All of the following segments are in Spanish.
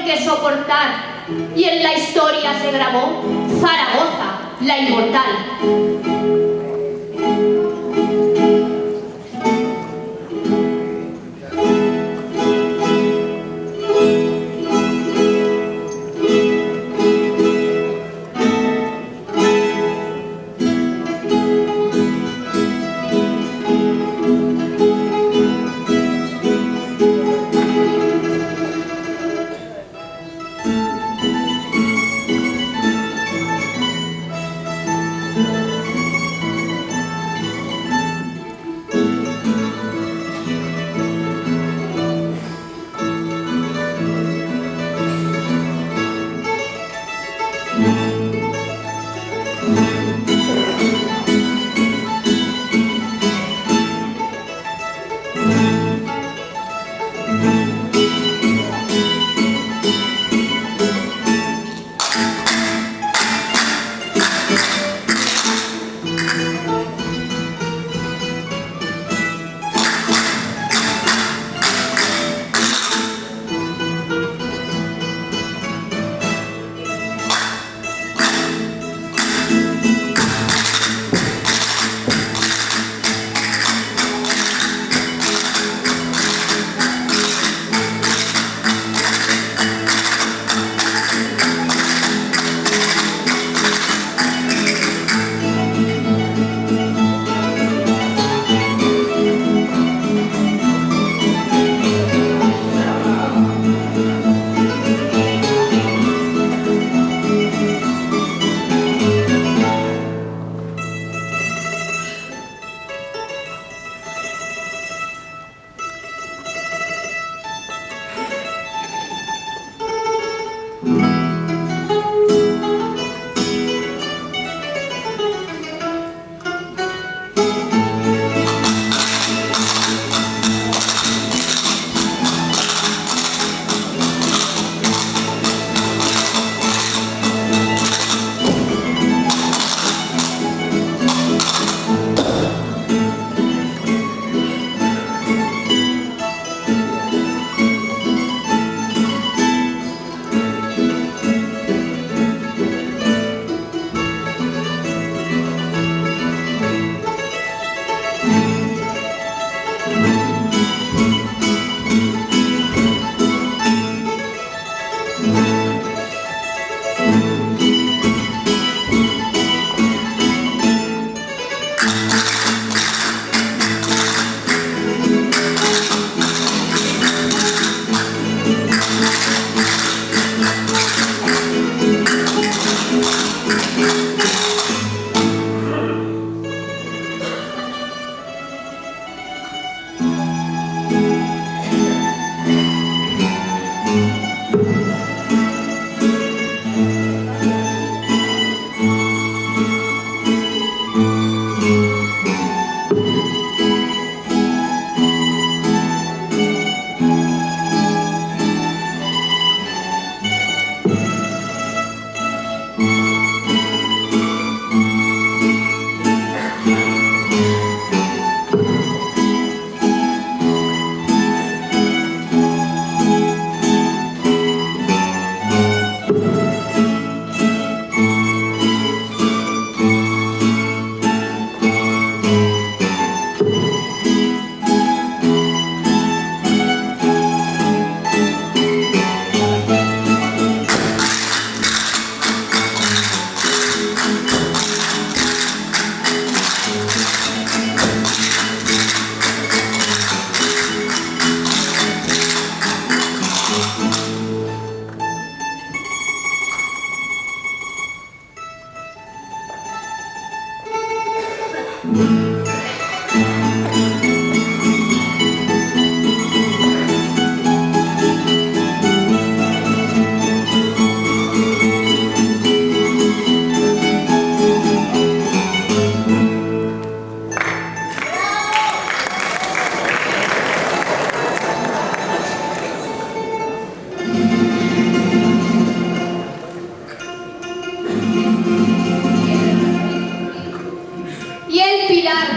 que soportar, y en la historia se grabó Zaragoza, la inmortal.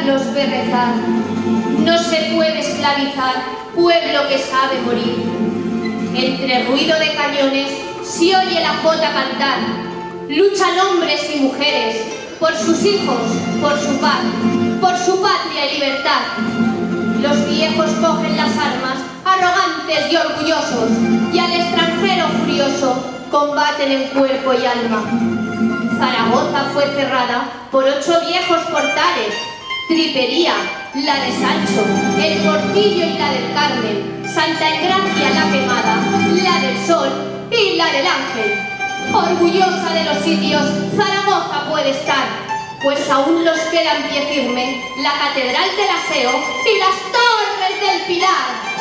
los ve rezar. No se puede esclavizar pueblo que sabe morir. Entre ruido de cañones se oye la jota cantar. Luchan hombres y mujeres por sus hijos, por su paz, por su patria y libertad. Los viejos cogen las armas, arrogantes y orgullosos, y al extranjero furioso combaten en cuerpo y alma. Zaragoza fue cerrada por 8 viejos portales: Tripería, la de Sancho, el Portillo y la del Carmen, Santa Engracia la Quemada, la del Sol y la del Ángel. Orgullosa de los sitios, Zaragoza puede estar, pues aún nos queda en pie firme la Catedral del Aseo y las Torres del Pilar.